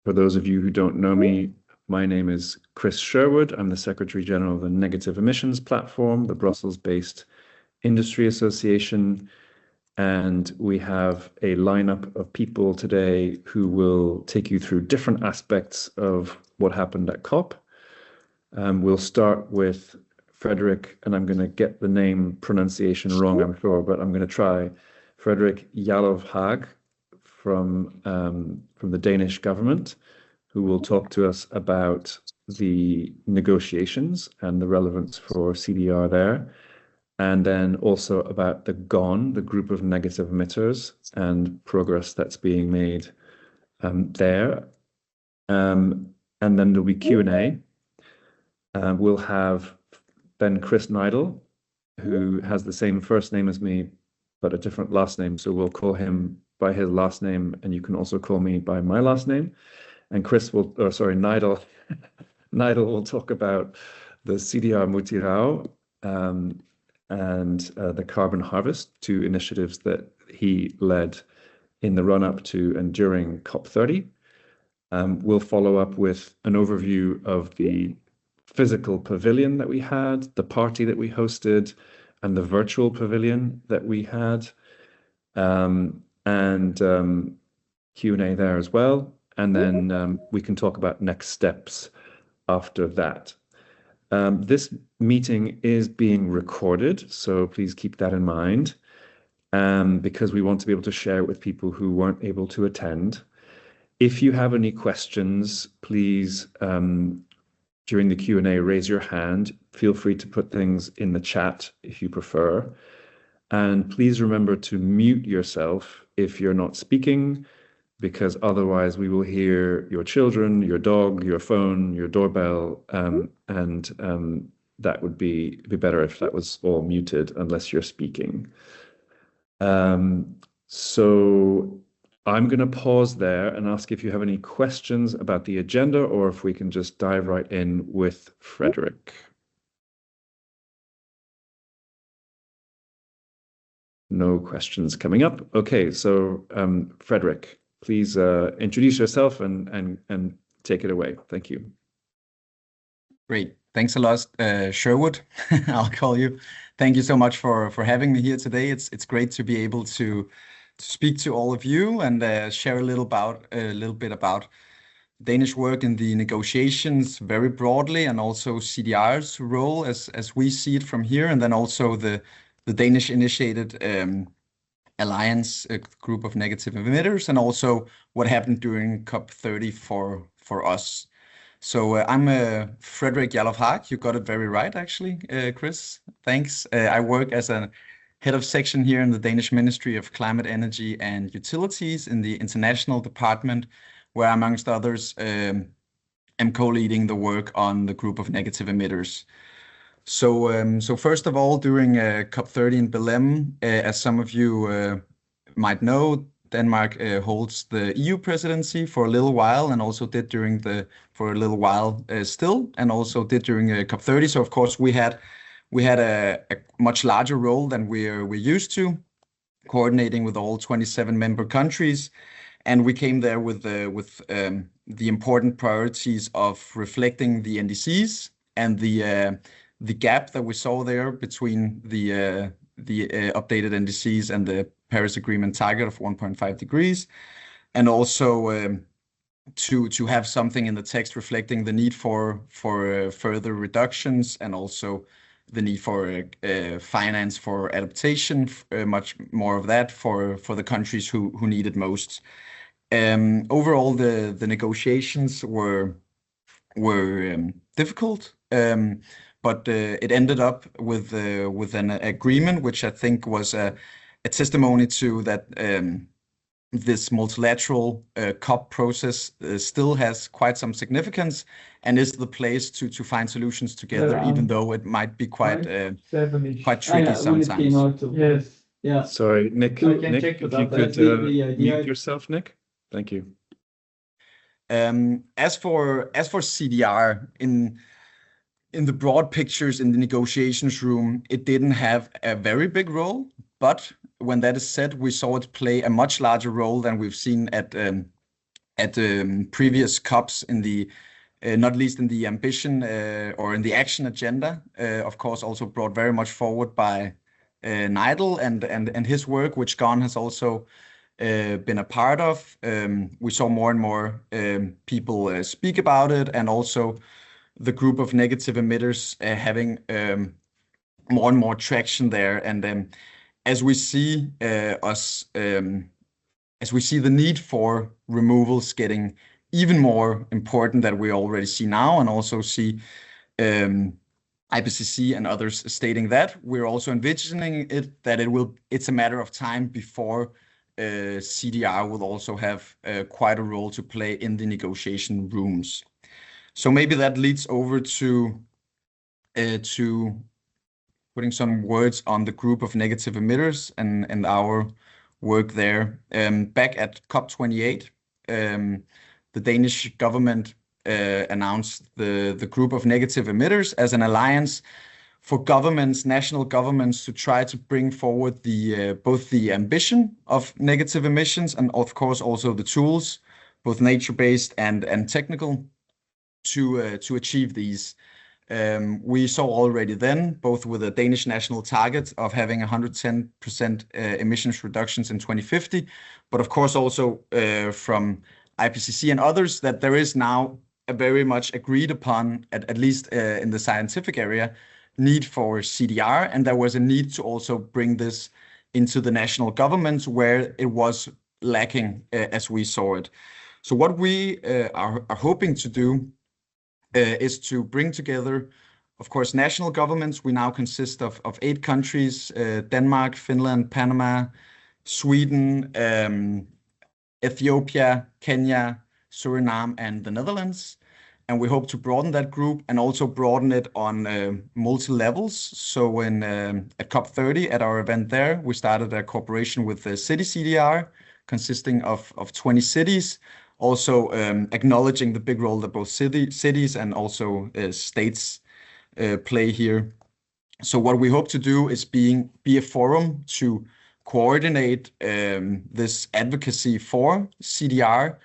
For those of you who don't know me, my name is Chris Sherwood. I'm the Secretary General of the Negative Emissions Platform, the Brussels-based industry association. And we have a lineup of people today who will take you through different aspects of what happened at COP. We'll start with Frederick, and I'm going to get the name pronunciation wrong, I'm sure, but I'm going to try. Frederick Jalov Haag from the Danish government, who will talk to us about the negotiations and the relevance for CDR there, and then also about the GON, the group of negative emitters, and progress that's being made there. And then there'll be Q&A. We'll have then Chris Neidl, who has the same first name as me, but a different last name. So we'll call him by his last name, and you can also call me by my last name. And Neidl, Neidl will talk about the CDR Mutirao and the carbon harvest, two initiatives that he led in the run-up to and during COP30. We'll follow up with an overview of the physical pavilion that we had, the party that we hosted, and the virtual pavilion that we had, and Q&A there as well. And then we can talk about next steps after that. This meeting is being recorded, so please keep that in mind, because we want to be able to share it with people who weren't able to attend. If you have any questions, please, during the Q&A, raise your hand. Feel free to put things in the chat if you prefer. And please remember to mute yourself if you're not speaking, because otherwise we will hear your children, your dog, your phone, your doorbell, and that would be better if that was all muted unless you're speaking. So I'm going to pause there and ask if you have any questions about the agenda, or if we can just dive right in with Frederick. No questions coming up. Okay, so Frederick, please introduce yourself and take it away. Thank you. Great. Thanks a lot, Sherwood. I'll call you. Thank you so much for having me here today. It's great to be able to speak to all of you and share a little bit about Danish work in the negotiations very broadly, and also CDR's role as we see it from here, and then also the Danish initiated alliance, a group of negative emitters, and also what happened during COP30 for us. So I'm Frederick Jalov Haag. You got it very right, actually, Chris. Thanks. I work as a head of section here in the Danish Ministry of Climate, Energy and Utilities in the International Department, where, amongst others, am co-leading the work on the group of negative emitters. So first of all, during COP30 in Belém, as some of you might know, Denmark holds the EU presidency for a little while, and also did for a little while still, and also did during COP30. So of course we had a much larger role than we're used to, coordinating with all 27 member countries, and we came there with the important priorities of reflecting the NDCs and the gap that we saw there between the updated NDCs and the Paris Agreement target of 1.5 degrees, and also to have something in the text reflecting the need for further reductions, and also the need for finance for adaptation, much more of that for the countries who need it most. Overall, the negotiations were difficult, but it ended up with an agreement, which I think was a testimony to that this multilateral COP process still has quite some significance, and is the place to find solutions together, even though it might be quite tricky sometimes. Yes. Yeah. Sorry, Nick. Nick, if you could mute yourself, Nick. Thank you. As for CDR, in the broad pictures in the negotiations room, it didn't have a very big role, but when that is said, we saw it play a much larger role than we've seen at at previous COPs in the not least in the ambition or in the action agenda. Of course, also brought very much forward by Nigel and his work, which Gon has also been a part of. We saw more and more people speak about it, and also the group of negative emitters having more and more traction there. And as we see as we see the need for removals getting even more important that we already see now, and also see IPCC and others stating that, we're also envisioning it that it's a matter of time before CDR will also have quite a role to play in the negotiation rooms. So maybe that leads over to putting some words on the group of negative emitters and our work there. Back at COP28, the Danish government announced the group of negative emitters as an alliance for governments, national governments, to try to bring forward both the ambition of negative emissions and of course also the tools, both nature-based and technical, to achieve these. We saw already then, both with a Danish national target of having 110% emissions reductions in 2050, but of course also from IPCC and others, that there is now a very much agreed upon, at least in the scientific area, need for CDR, and there was a need to also bring this into the national governments where it was lacking as we saw it. So what we are hoping to do is to bring together, of course, national governments. We now consist of 8 countries, Denmark, Finland, Panama, Sweden, Ethiopia, Kenya, Suriname, and the Netherlands. And we hope to broaden that group and also broaden it on multi-levels. So at COP30, at our event there, we started a cooperation with the City CDR, consisting of 20 cities, also acknowledging the big role that both cities and also states play here. So what we hope to do is be a forum to coordinate this advocacy for CDR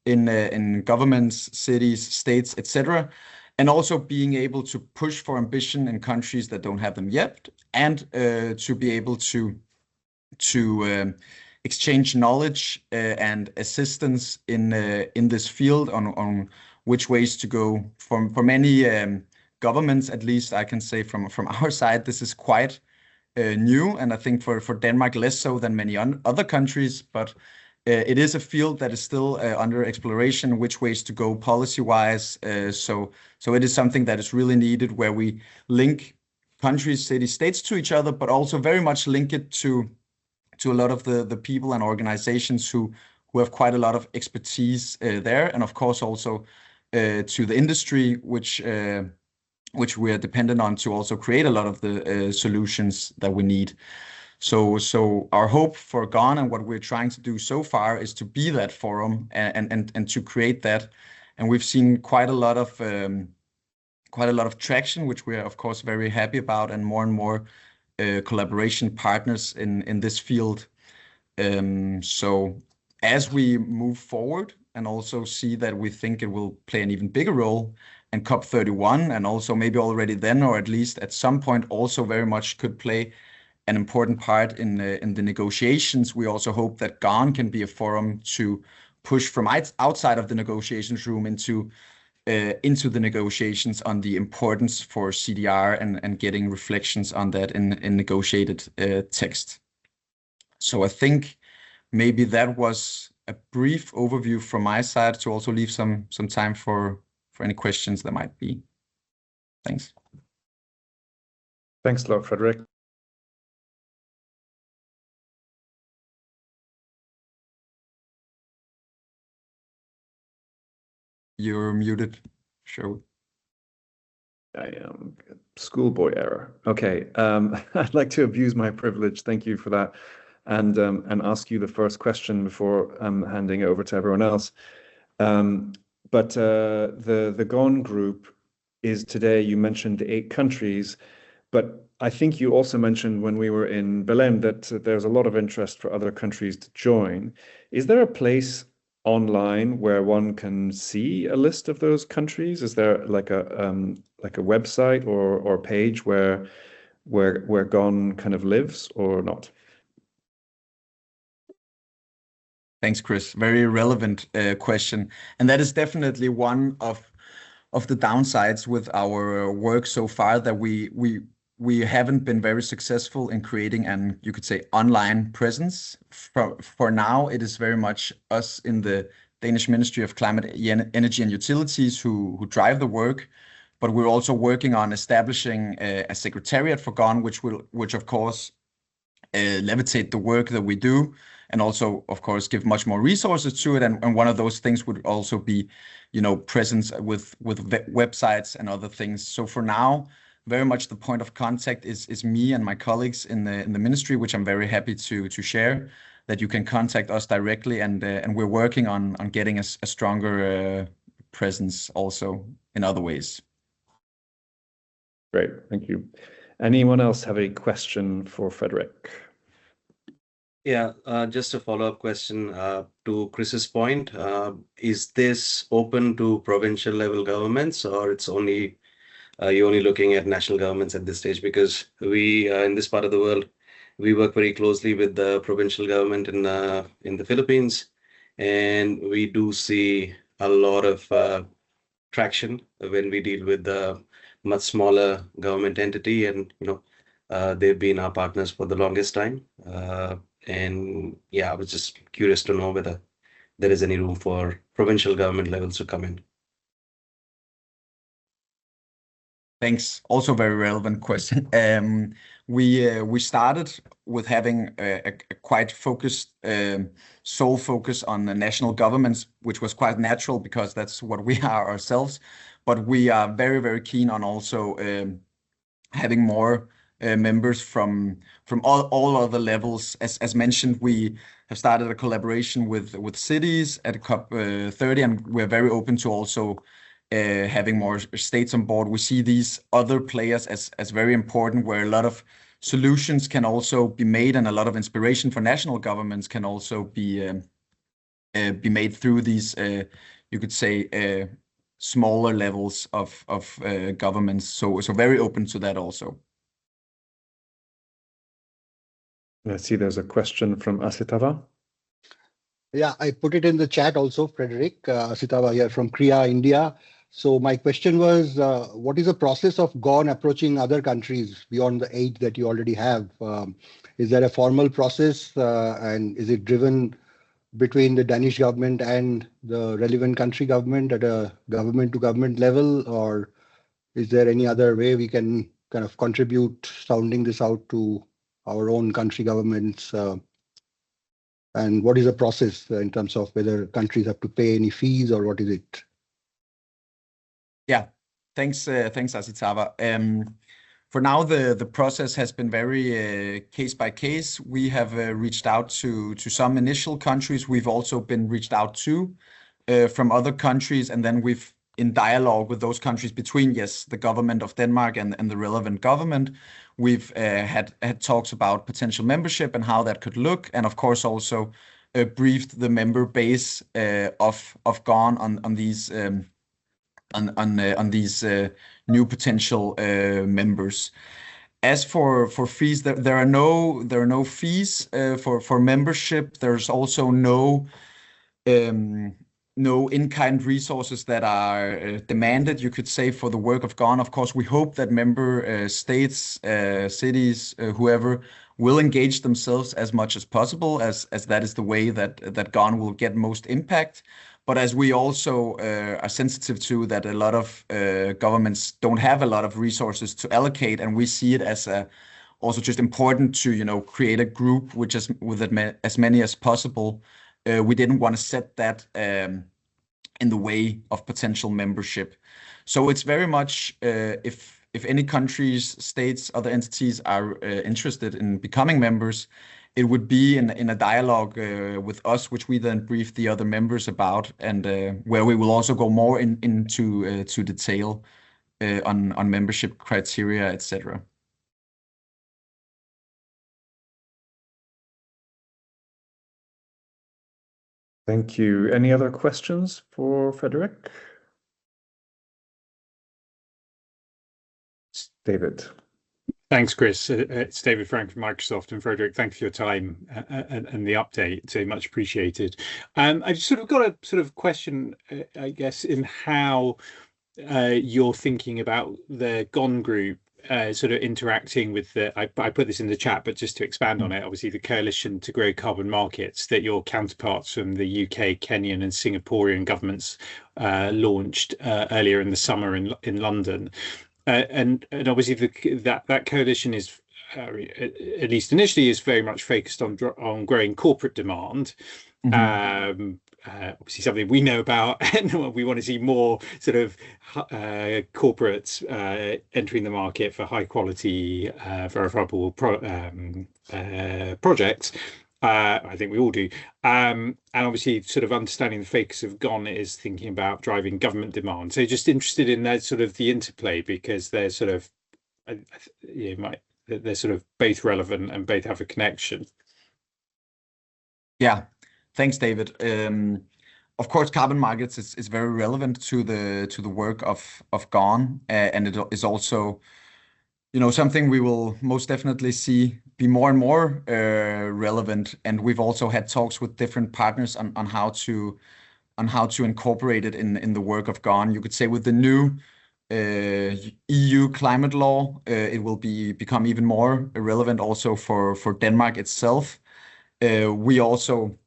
in governments, cities, states, etc., and also being able to push for ambition in countries that don't have them yet, and to be able to exchange knowledge and assistance in this field on which ways to go. For many governments, at least I can say from our side, this is quite new, and I think for Denmark less so than many other countries, but it is a field that is still under exploration, which ways to go policy-wise. So it is something that is really needed, where we link countries, cities, states to each other, but also very much link it to a lot of the people and organizations who have quite a lot of expertise there, and of course also to the industry, which we are dependent on to also create a lot of the solutions that we need. So our hope for Ghana and what we're trying to do so far is to be that forum and to create that. And we've seen quite a lot of traction, which we are of course very happy about, and more collaboration partners in this field. So as we move forward and also see that we think it will play an even bigger role in COP31, and also maybe already then, or at least at some point also very much could play an important part in the negotiations. We also hope that Ghana can be a forum to push from outside of the negotiations room into the negotiations on the importance for CDR and getting reflections on that in negotiated text. So I think maybe that was a brief overview from my side, to also leave some time for any questions there might be. Thanks. Thanks a lot, Frederick. You're muted, Sherwood. I am schoolboy error. Okay, I'd like to abuse my privilege. Thank you for that, and ask you the first question before handing it over to everyone else. But the GON group is today. You mentioned 8 countries, but I think you also mentioned when we were in Berlin that there's a lot of interest for other countries to join. Is there a place online where one can see a list of those countries? Is there like a website or page where GON kind of lives or not? Thanks, Chris. Very relevant question. And that is definitely one of the downsides with our work so far, that we haven't been very successful in creating an, you could say, online presence. For now, it is very much us in the Danish Ministry of Climate, Energy and Utilities who drive the work. But we're also working on establishing a secretariat for GON, which of course levitate the work that we do, and also, of course, give much more resources to it. And one of those things would also be, presence with websites and other things. So for now, very much the point of contact is me and my colleagues in the ministry, which I'm very happy to share, that you can contact us directly, and we're working on getting a stronger presence also in other ways. Great, thank you. Anyone else have a question for Frederick? Yeah, just a follow-up question to Chris's point. Is this open to provincial level governments, or it's only you're only looking at national governments at this stage? Because we in this part of the world, we work very closely with the provincial government in the Philippines, and we do see a lot of traction when we deal with the much smaller government entity, and they've been our partners for the longest time. And yeah, I was just curious to know whether there is any room for provincial government levels to come in. Thanks. Also very relevant question. We started with having a quite focused sole focus on the national governments, which was quite natural because that's what we are ourselves. But we are very, very keen on also having more members from all other levels. As mentioned, we have started a collaboration with cities at COP30, and we're very open to also having more states on board. We see these other players as very important, where a lot of solutions can also be made, and a lot of inspiration for national governments can also be made through these, you could say, smaller levels of governments. So very open to that also. I see there's a question from Asitava. Yeah, I put it in the chat also, Frederick. Asitava here from Kriya, India. So my question was, what is the process of GON approaching other countries beyond the 8 that you already have? Is there a formal process, and is it driven between the Danish government and the relevant country government at a government-to-government level, or is there any other way we can kind of contribute sounding this out to our own country governments? And what is the process in terms of whether countries have to pay any fees, or what is it? Yeah, thanks, Asitava. For now, the process has been very case by case. We have reached out to some initial countries. We've also been reached out to from other countries, and then we've in dialogue with those countries between, yes, the government of Denmark and the relevant government. We've had talks about potential membership and how that could look, and of course also briefed the member base of GON on these new potential members. As for fees, there are no fees for membership. There's also no in-kind resources that are demanded, you could say, for the work of GON. Of course, we hope that member states, cities, whoever will engage themselves as much as possible, as that is the way that GON will get most impact. But as we also are sensitive to that, a lot of governments don't have a lot of resources to allocate, and we see it as also just important to create a group which is with as many as possible. We didn't want to set that in the way of potential membership. So it's very much if any countries, states, other entities are interested in becoming members, it would be in a dialogue with us, which we then brief the other members about, and where we will also go more into detail on membership criteria, etc. Thank you. Any other questions for Frederick? David. Thanks, Chris. It's David Frank from Microsoft, and Frederick, thanks for your time and the update. So much appreciated. I just sort of got a sort of question, I guess, in how you're thinking about the GON group sort of interacting with I put this in the chat, but just to expand on it, obviously the Coalition to Grow Carbon Markets that your counterparts from the UK, Kenyan and Singaporean governments launched earlier in the summer in London. And obviously that coalition is at least initially is very much focused on growing corporate demand. Obviously something we know about, and we want to see more sort of corporates entering the market for high quality, verifiable projects. I think we all do. And obviously sort of understanding the focus of GON is thinking about driving government demand. So just interested in that sort of the interplay, because they're sort of, they're sort of both relevant and both have a connection. Yeah, thanks, David. Of course, carbon markets is very relevant to the work of GON, and it is also, something we will most definitely see be more and more relevant. And we've also had talks with different partners on how to incorporate it in the work of GON. You could say with the new EU climate law, it will become even more relevant also for Denmark itself. We also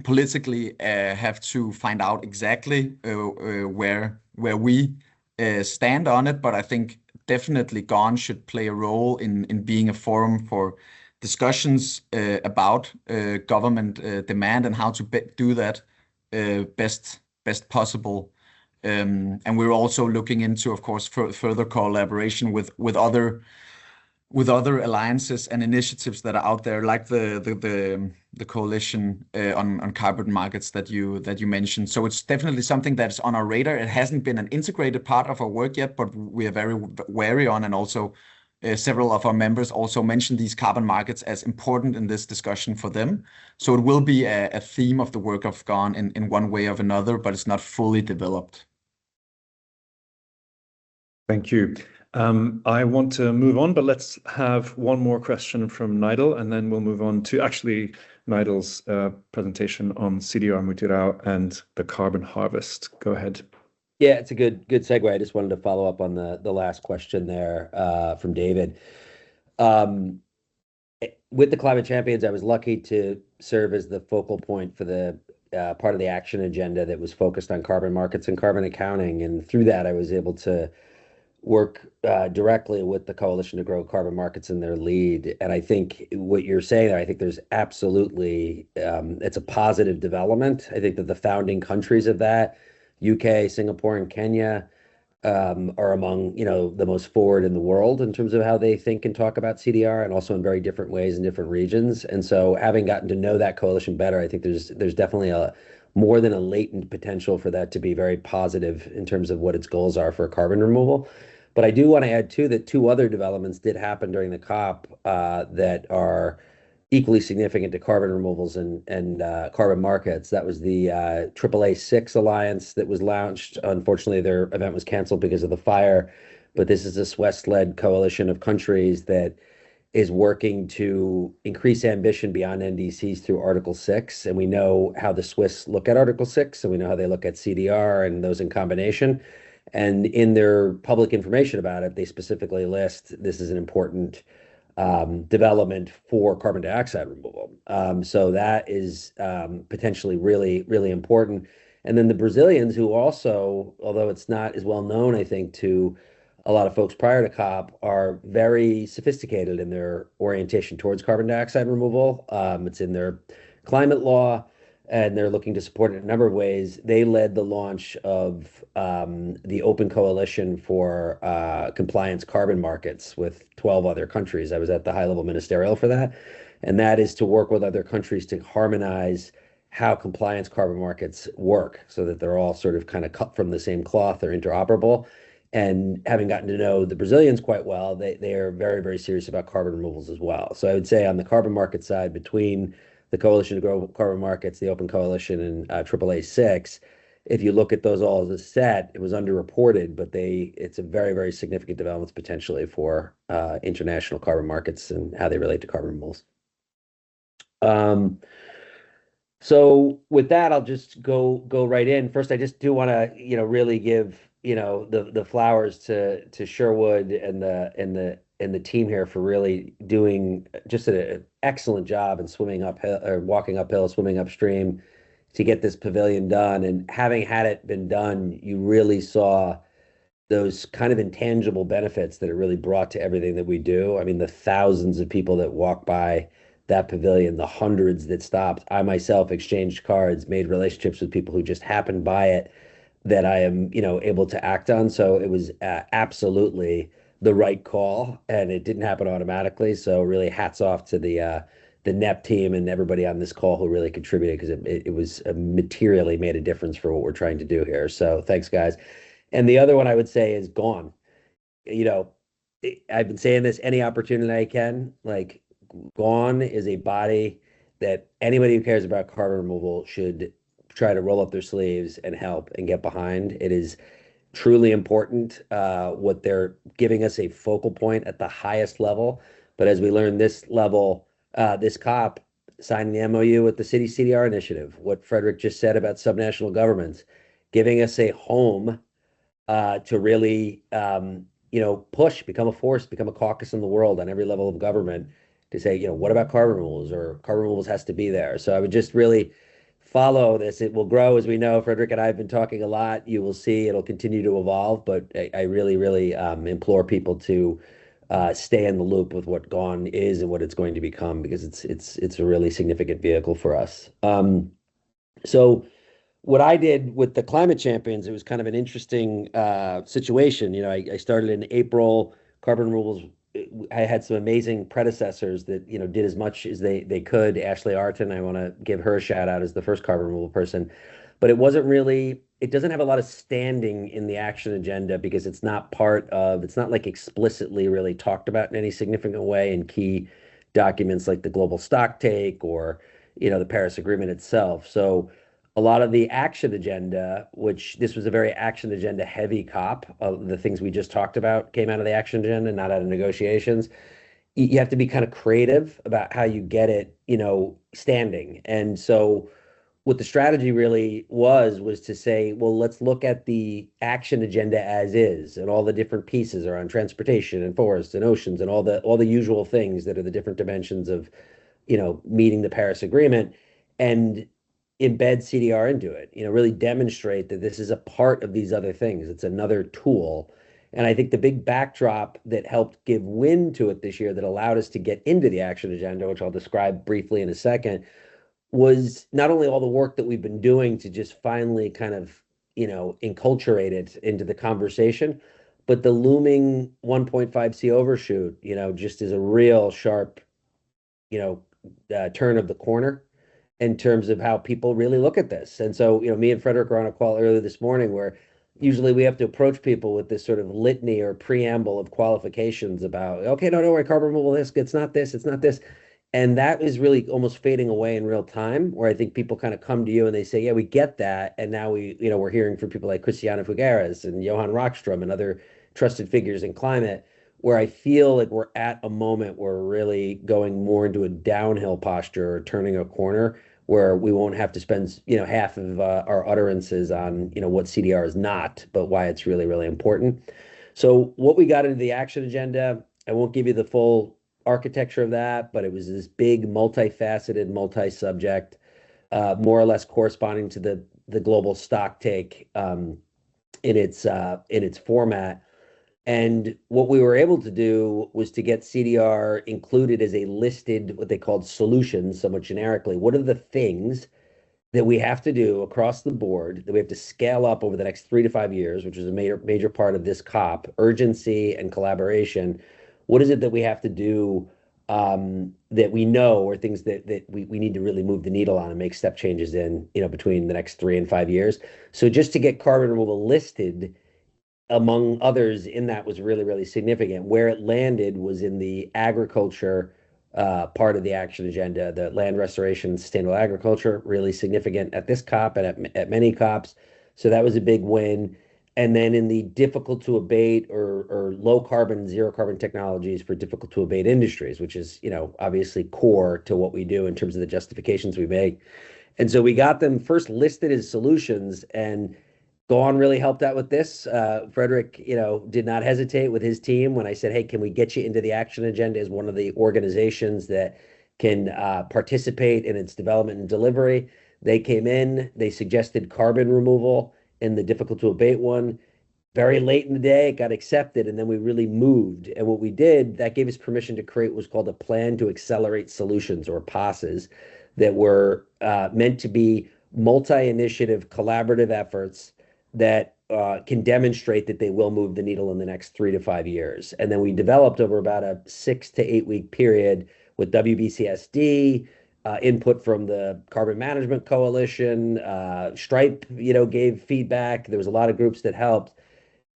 politically have to find out exactly where we stand on it, but I think definitely GON should play a role in being a forum for discussions about government demand and how to do that best possible. And we're also looking into, of course, further collaboration with other alliances and initiatives that are out there, like the coalition on carbon markets that you mentioned. So it's definitely something that's on our radar. It hasn't been an integrated part of our work yet, but we are very wary on, and also several of our members also mentioned these carbon markets as important in this discussion for them. So it will be a theme of the work of GON in one way or another, but it's not fully developed. Thank you. I want to move on, but let's have one more question from Nigel, and then we'll move on to actually Nigel's presentation on CDR Mutirao and the carbon harvest. Go ahead. Yeah, it's a good segue. I just wanted to follow up on the last question there from David. With the Climate Champions, I was lucky to serve as the focal point for the part of the action agenda that was focused on carbon markets and carbon accounting. And through that, I was able to work directly with the Coalition to Grow Carbon Markets in their lead. And I think what you're saying, I think there's absolutely, it's a positive development. I think that the founding countries of that, UK, Singapore, and Kenya, are among, the most forward in the world in terms of how they think and talk about CDR, and also in very different ways in different regions. And so having gotten to know that coalition better, I think there's definitely more than a latent potential for that to be very positive in terms of what its goals are for carbon removal. But I do want to add, too, that two other developments did happen during the COP that are equally significant to carbon removals and carbon markets. That was the AAA6 Alliance that was launched. Unfortunately, their event was canceled because of the fire. But this is a Swiss-led coalition of countries that is working to increase ambition beyond NDCs through Article 6. And we know how the Swiss look at Article 6, and we know how they look at CDR and those in combination. And in their public information about it, they specifically list this is an important development for carbon dioxide removal. So that is potentially really, really important. And then the Brazilians, who also, although it's not as well known, I think, to a lot of folks prior to COP, are very sophisticated in their orientation towards carbon dioxide removal. It's in their climate law, and they're looking to support it in a number of ways. They led the launch of the Open Coalition for Compliance Carbon Markets with 12 other countries. I was at the high-level ministerial for that. And that is to work with other countries to harmonize how compliance carbon markets work so that they're all sort of kind of cut from the same cloth, they're interoperable. And having gotten to know the Brazilians quite well, they are very, very serious about carbon removals as well. So I would say on the carbon market side, between the Coalition to Grow Carbon Markets, the Open Coalition, and AAA6. If you look at those all as a set, it was underreported, but it's a very, very significant developments potentially for international carbon markets and how they relate to carbon removals. So with that, I'll just go right in. First, I just do want to, really give, the flowers to Sherwood and the team here for really doing just an excellent job in swimming uphill or walking uphill, swimming upstream to get this pavilion done. And having had it been done, you really saw those kind of intangible benefits that it really brought to everything that we do. I mean, the thousands of people that walk by that pavilion, the hundreds that stopped. I myself exchanged cards, made relationships with people who just happened by it that I am, able to act on. So it was absolutely the right call, and it didn't happen automatically. So really, hats off to the NEP team and everybody on this call who really contributed, because it was materially made a difference for what we're trying to do here. So thanks, guys. And the other one I would say is GONE. I've been saying this any opportunity I can, like, GONE is a body that anybody who cares about carbon removal should try to roll up their sleeves and help and get behind. It is truly important. What they're giving us a focal point at the highest level. But as we learn this level, this COP signing the MOU with the city CDR initiative, what Frederick just said about subnational governments, giving us a home to really, push, become a force, become a caucus in the world on every level of government to say, what about carbon removals, or carbon removals has to be there. So I would just really follow this. It will grow, as we know. Frederick and I have been talking a lot. You will see it'll continue to evolve, but I really, really implore people to stay in the loop with what GONE is and what it's going to become, because it's a really significant vehicle for us. So what I did with the Climate Champions, it was kind of an interesting situation. I started in April. Carbon removals, I had some amazing predecessors that, did as much as they could. Ashley Arton, I want to give her a shout out as the first carbon removal person. But it doesn't have a lot of standing in the action agenda, because it's not like explicitly really talked about in any significant way in key documents like the global stock take or, the Paris Agreement itself. So a lot of the action agenda, which this was a very action agenda heavy COP, the things we just talked about came out of the action agenda, not out of negotiations. You have to be kind of creative about how you get it, standing. And so what the strategy really was to say, well, let's look at the action agenda as is, and all the different pieces around transportation and forests and oceans and all the usual things that are the different dimensions of, meeting the Paris Agreement, and embed CDR into it, really demonstrate that this is a part of these other things. It's another tool. And I think the big backdrop that helped give wind to it this year, that allowed us to get into the action agenda, which I'll describe briefly in a second, was not only all the work that we've been doing to just finally kind of, enculturate it into the conversation, but the looming 1.5C overshoot, just is a real sharp, turn of the corner in terms of how people really look at this. And so, me and Frederick were on a call earlier this morning where usually we have to approach people with this sort of litany or preamble of qualifications about, okay, no, don't worry, carbon removal, it's not this, it's not this. And that is really almost fading away in real time, where I think people kind of come to you and they say, yeah, we get that. And now we're hearing from people like Christiana Figueres and Johan Rockström and other trusted figures in climate, where I feel like we're at a moment where we're really going more into a downhill posture, or turning a corner, where we won't have to spend, half of our utterances on, what CDR is not, but why it's really, really important. So what we got into the action agenda, I won't give you the full architecture of that, but it was this big, multifaceted, multi-subject, more or less corresponding to the global stock take in its format. And what we were able to do was to get CDR included as a listed, what they called solutions, somewhat generically. What are the things that we have to do across the board, that we have to scale up over the next 3 to 5 years, which is a major part of this COP, urgency and collaboration. What is it that we have to do that we know, or things that we need to really move the needle on and make step changes in, between the next 3 and 5 years? So just to get carbon removal listed among others in that was really, really significant. Where it landed was in the agriculture part of the action agenda. The land restoration and sustainable agriculture, really significant at this COP and at many COPs. So that was a big win. And then in the difficult to abate or low carbon, zero carbon technologies for difficult to abate industries, which is, obviously core to what we do in terms of the justifications we make. And so we got them first listed as solutions, and Dawn really helped out with this. Frederick, did not hesitate with his team when I said, "Hey, can we get you into the action agenda as one of the organizations that can participate in its development and delivery?" They came in, they suggested carbon removal in the difficult to abate one. Very late in the day, it got accepted, and then we really moved. And what we did, that gave us permission to create what was called a Plan to Accelerate Solutions, or PASs, that were meant to be multi-initiative collaborative efforts that can demonstrate that they will move the needle in the next 3 to 5 years. And then we developed over about a 6 to 8 week period with WBCSD, input from the Carbon Management Coalition, Stripe, gave feedback. There was a lot of groups that helped.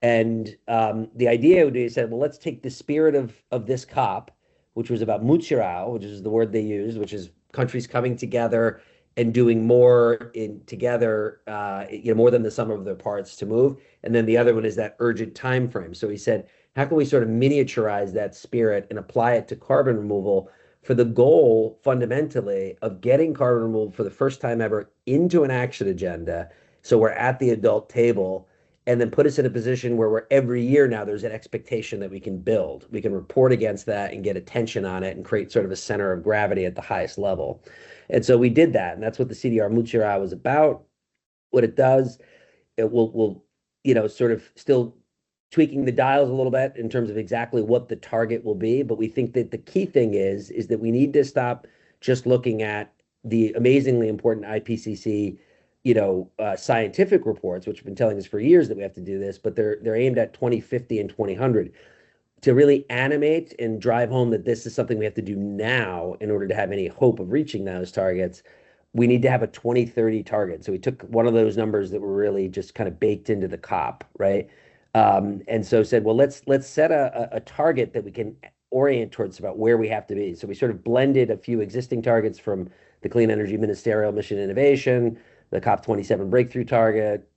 And the idea would be said, well, let's take the spirit of this COP, which was about Mutirao, which is the word they used, which is countries coming together and doing more together, more than the sum of their parts to move. And then the other one is that urgent time frame. So he said, how can we sort of miniaturize that spirit and apply it to carbon removal for the goal, fundamentally, of getting carbon removal for the first time ever into an action agenda, so we're at the adult table, and then put us in a position where every year now there's an expectation that we can build. We can report against that and get attention on it and create sort of a center of gravity at the highest level. And so we did that, and that's what the CDR Mutirao was about. What it does, it will sort of still tweaking the dials a little bit in terms of exactly what the target will be. But we think that the key thing is that we need to stop just looking at the amazingly important IPCC scientific reports, which have been telling us for years that we have to do this, but they're aimed at 2050 and 2000 to really animate and drive home that this is something we have to do now in order to have any hope of reaching those targets. We need to have a 2030 target. So we took one of those numbers that were really just kind of baked into the COP, right? And so said, well, let's set a target that we can orient towards about where we have to be. So we sort of blended a few existing targets from the Clean Energy Ministerial Mission Innovation, the COP27 Breakthrough Target,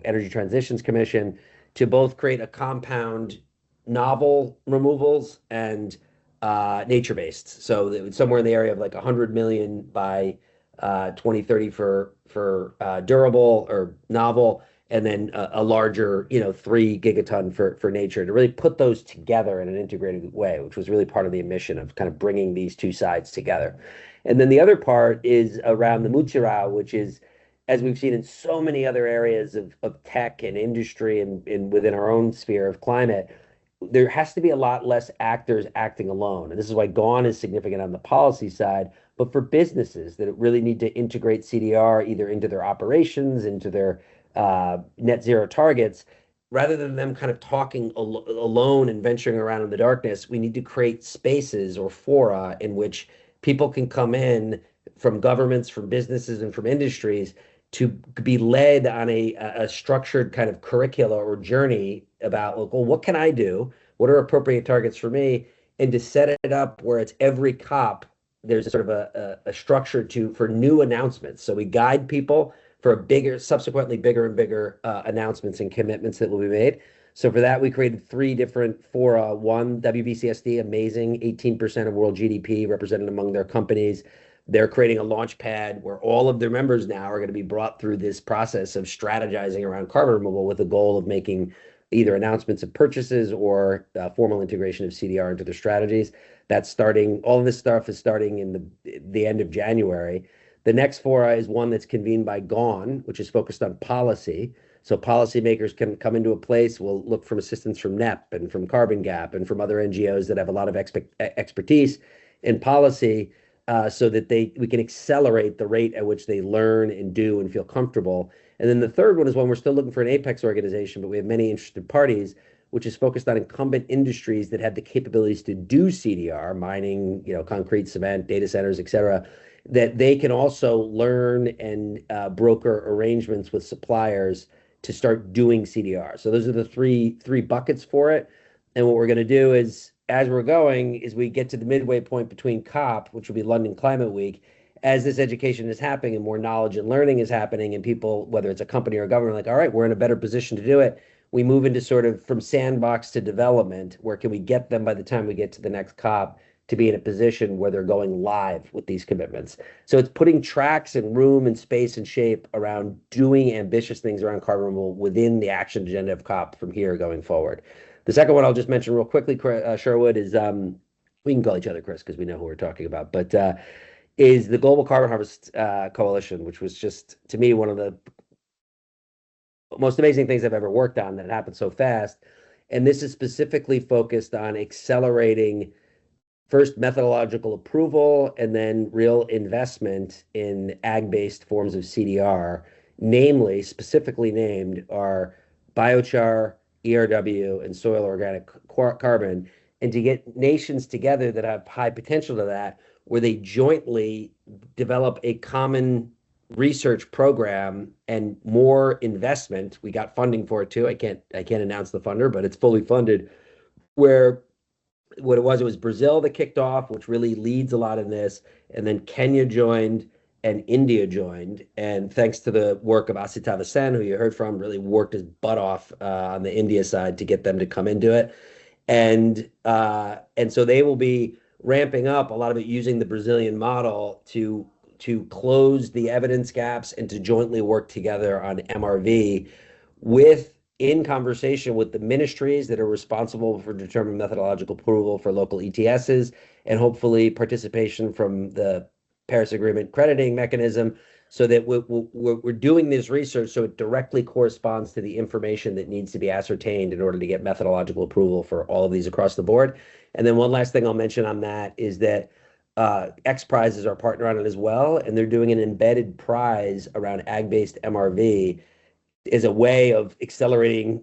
Energy Transitions Commission, to both create a compound novel removals and nature-based. So somewhere in the area of like 100 million by 2030 for durable or novel, and then a larger, 3 gigaton for nature, to really put those together in an integrated way, which was really part of the mission of kind of bringing these two sides together. And then the other part is around the Mutirao, which is, as we've seen in so many other areas of tech and industry and within our own sphere of climate, there has to be a lot less actors acting alone. And this is why GONE is significant on the policy side, but for businesses that really need to integrate CDR either into their operations, into their net zero targets, rather than them kind of talking alone and venturing around in the darkness. We need to create spaces or fora in which people can come in from governments, from businesses, and from industries to be led on a structured kind of curricula or journey about, well, what can I do? What are appropriate targets for me? And to set it up where it's every COP, there's sort of a structure for new announcements. So we guide people for subsequently bigger and bigger announcements and commitments that will be made. So for that, we created 3 different fora. One, WBCSD, amazing, 18% of world GDP represented among their companies. They're creating a launch pad where all of their members now are going to be brought through this process of strategizing around carbon removal with the goal of making either announcements of purchases or formal integration of CDR into their strategies. That's starting, all of this stuff is starting in the end of January. The next fora is one that's convened by GONE, which is focused on policy. So policymakers can come into a place, we'll look for assistance from NEP and from Carbon Gap and from other NGOs that have a lot of expertise in policy, so that we can accelerate the rate at which they learn and do and feel comfortable. And then the third one is one we're still looking for an apex organization, but we have many interested parties, which is focused on incumbent industries that have the capabilities to do CDR, mining, concrete, cement, data centers, et cetera, that they can also learn and broker arrangements with suppliers to start doing CDR. So those are the three buckets for it. And what we're going to do is, as we're going, as we get to the midway point between COP, which will be London Climate Week, as this education is happening and more knowledge and learning is happening, and people, whether it's a company or a government, like, all right, we're in a better position to do it. We move into sort of from sandbox to development. Where can we get them by the time we get to the next COP to be in a position where they're going live with these commitments? So it's putting tracks and room and space and shape around doing ambitious things around carbon removal within the action agenda of COP from here going forward. The second one I'll just mention real quickly, Sherwood, is we can call each other Chris because we know who we're talking about, but is the Global Carbon Harvest Coalition, which was just, to me, one of the most amazing things I've ever worked on, that happened so fast. And this is specifically focused on accelerating first methodological approval and then real investment in ag-based forms of CDR, namely, specifically named, are biochar, ERW, and soil organic carbon, and to get nations together that have high potential to that, where they jointly develop a common research program and more investment. We got funding for it too. I can't announce the funder, but it's fully funded. Where what it was Brazil that kicked off, which really leads a lot in this, and then Kenya joined and India joined. And thanks to the work of Asitava Sen, who you heard from, really worked his butt off on the India side to get them to come into it. And so they will be ramping up a lot of it using the Brazilian model to close the evidence gaps and to jointly work together on MRV in conversation with the ministries that are responsible for determining methodological approval for local ETSs, and hopefully participation from the Paris Agreement crediting mechanism, so that we're doing this research so it directly corresponds to the information that needs to be ascertained in order to get methodological approval for all of these across the board. And then one last thing I'll mention on that is that X Prize is our partner on it as well, and they're doing an embedded prize around ag-based MRV as a way of accelerating,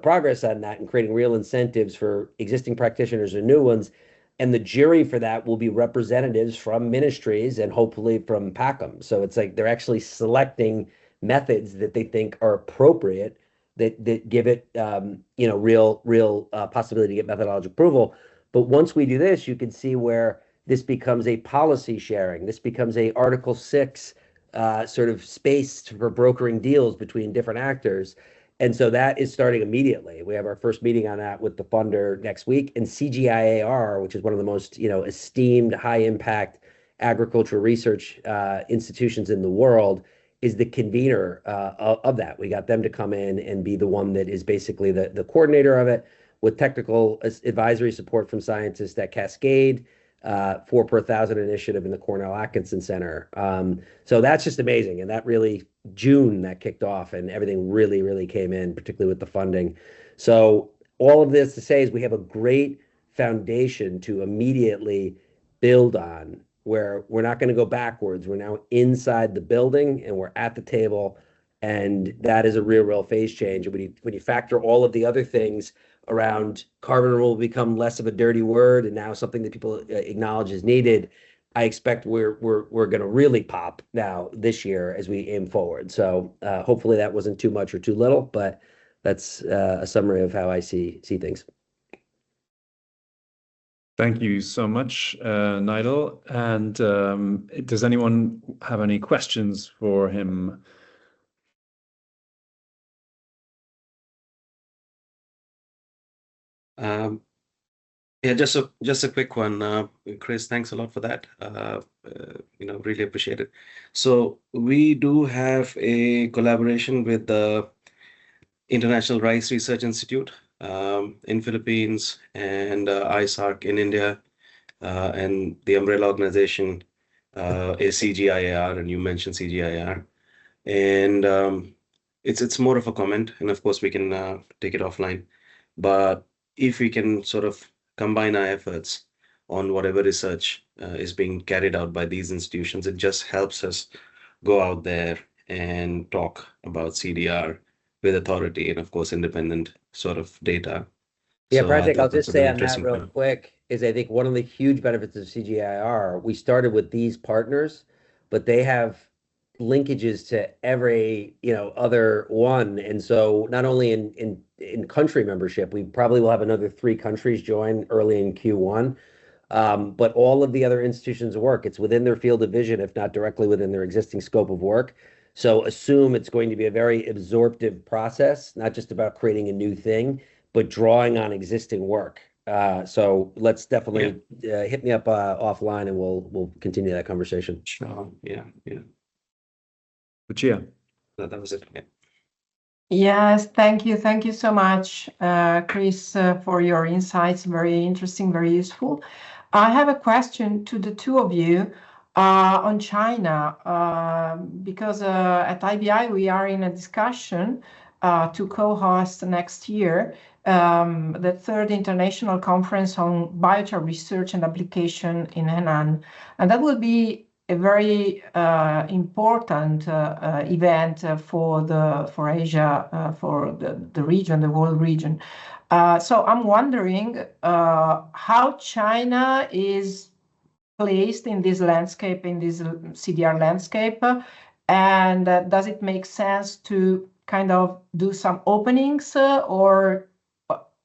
progress on that and creating real incentives for existing practitioners and new ones. And the jury for that will be representatives from ministries and hopefully from PACM. So it's like they're actually selecting methods that they think are appropriate, that give it, real possibility to get methodological approval. But once we do this, you can see where this becomes a policy sharing. This becomes a Article 6 sort of space for brokering deals between different actors. And so that is starting immediately. We have our first meeting on that with the funder next week. And CGIAR, which is one of the most esteemed, high-impact agricultural research institutions in the world, is the convener of that. We got them to come in and be the one that is basically the coordinator of it, with technical advisory support from scientists at Cascade, 4 per 1,000 initiative in the Cornell Atkinson Center. So that's just amazing. And that really, June, that kicked off, and everything really, really came in, particularly with the funding. So all of this to say is we have a great foundation to immediately build on, where we're not going to go backwards. We're now inside the building and we're at the table. And that is a real phase change. And when you factor all of the other things around carbon removal become less of a dirty word and now something that people acknowledge is needed, I expect we're going to really pop now this year as we aim forward. So hopefully that wasn't too much or too little, but that's a summary of how I see things. Thank you so much, Nigel. And does anyone have any questions for him? Yeah, just a quick one, Chris. Thanks a lot for that. Really appreciate it. So we do have a collaboration with the International Rice Research Institute in Philippines, and ISARC in India, and the umbrella organization is CGIAR, and you mentioned CGIAR, and it's more of a comment, and of course we can take it offline. But if we can sort of combine our efforts on whatever research is being carried out by these institutions, it just helps us go out there and talk about CDR with authority and, of course, independent sort of data. Yeah, So Project, I'll that's just a say very on that interesting real point. quick is I think one of the huge benefits of CGIAR, we started with these partners, but they have linkages to every, other one. And so not only in country membership, we probably will have another 3 countries join early in Q1. But all of the other institutions work. It's within their field of vision, if not directly within their existing scope of work. So assume it's going to be a very absorptive process, not just about creating a new thing, but drawing on existing work. So let's definitely hit me up offline, and we'll continue that conversation. Sure. Yeah. Lucia. That was it. Yeah. Yes, thank you. Thank you so much, Chris, for your insights. Very interesting, very useful. I have a question to the two of you on China, because at IBI we are in a discussion to co-host next year the 3rd International Conference on Biochar Research and Application in Henan. And that will be a very important event for Asia, for the region, the world region. So I'm wondering how China is placed in this landscape, in this CDR landscape, and does it make sense to kind of do some openings, or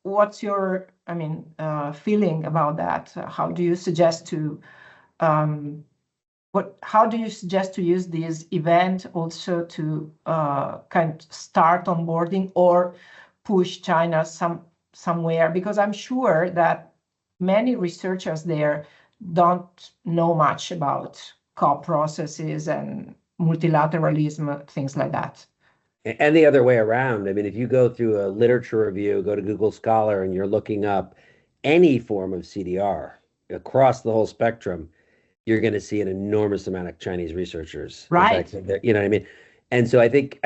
what's your, feeling about that? How do you suggest to how do you suggest to use this event also to kind of start onboarding or push China somewhere? Because I'm sure that many researchers there don't know much about COP processes and multilateralism, things like that. And the other way around. I mean, if you go through a literature review, go to Google Scholar, and you're looking up any form of CDR across the whole spectrum, you're going to see an enormous amount of Chinese researchers. Right. In fact, you know what I mean? And so I think,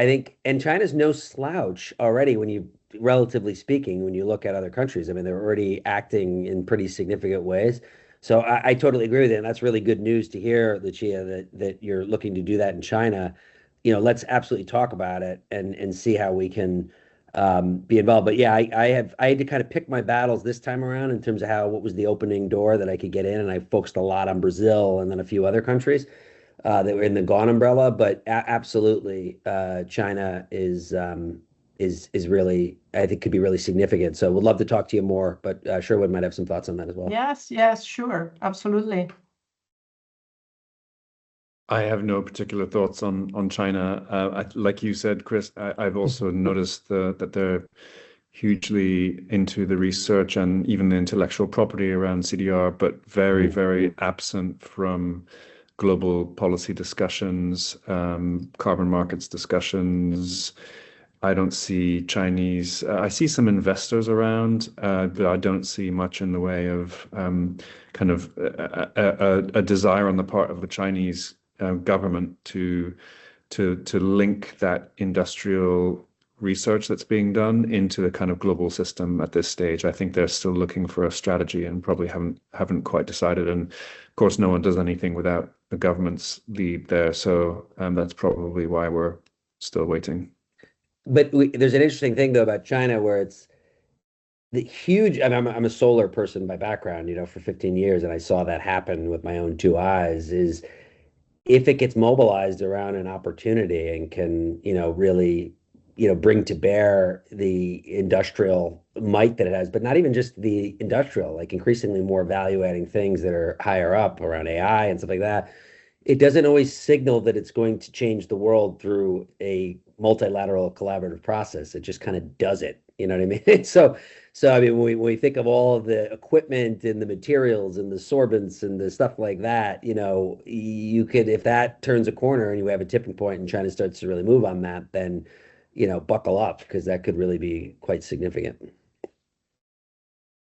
and China's no slouch already when you, relatively speaking, when you look at other countries. I mean, they're already acting in pretty significant ways. So I totally agree with you. And that's really good news to hear, Lucia, that you're looking to do that in China. Let's absolutely talk about it and see how we can be involved. But yeah, I had to kind of pick my battles this time around in terms of what was the opening door that I could get in, and I focused a lot on Brazil and then a few other countries that were in the GON umbrella. But absolutely, China is really, I think, could be really significant. So we'd love to talk to you more, but Sherwood might have some thoughts on that as well. Yes, sure, absolutely. I have no particular thoughts on China. Like you said, Chris, I've also noticed that they're hugely into the research and even the intellectual property around CDR, but very, very absent from global policy discussions, carbon markets discussions. I don't see Chinese. I see some investors around, but I don't see much in the way of kind of a desire on the part of the Chinese government to link that industrial research that's being done into the kind of global system at this stage. I think they're still looking for a strategy and probably haven't quite decided. And of course, no one does anything without the government's lead there. So that's probably why we're still waiting. But there's an interesting thing though about China where it's the huge. I mean, I'm a solar person by background, for 15 years, and I saw that happen with my own 2 eyes. Is if it gets mobilized around an opportunity and can, really, bring to bear the industrial might that it has, but not even just the industrial, like increasingly more value-adding things that are higher up around AI and stuff like that. It doesn't always signal that it's going to change the world through a multilateral collaborative process. It just kind of does it. You know what I mean? So I mean, when we think of all of the equipment and the materials and the sorbents and the stuff like that, you could, if that turns a corner and you have a tipping point and China starts to really move on that, then, buckle up, because that could really be quite significant.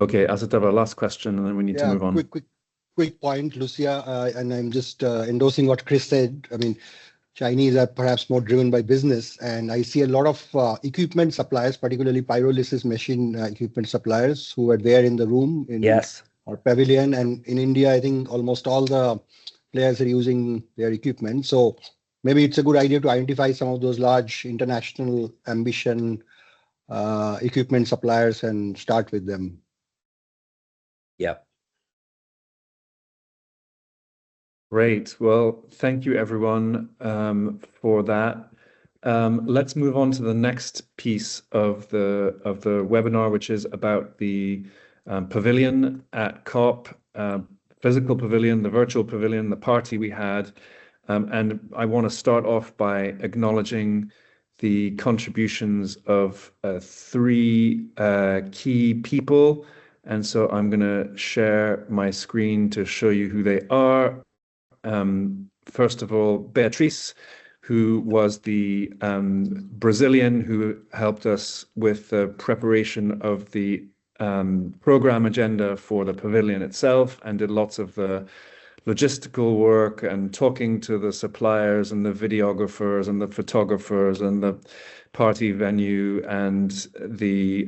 Okay, Asitava, last question, and then we need to move on. Quick point, Lucia, and I'm just endorsing what Chris said. I mean, Chinese are perhaps more driven by business, and I see a lot of equipment suppliers, particularly pyrolysis machine equipment suppliers, who are there in the room in our pavilion. And in India, I think almost all the players are using their equipment. So maybe it's a good idea to identify some of those large international ambition equipment suppliers and start with them. Yep. Great. Well, thank you everyone for that. Let's move on to the next piece of the webinar, which is about the pavilion at COP, physical pavilion, the virtual pavilion, the party we had. And I want to start off by acknowledging the contributions of three key people. And so I'm going to share my screen to show you who they are. First of all, Beatrice, who was the Brazilian who helped us with the preparation of the program agenda for the pavilion itself and did lots of the logistical work and talking to the suppliers and the videographers and the photographers and the party venue and the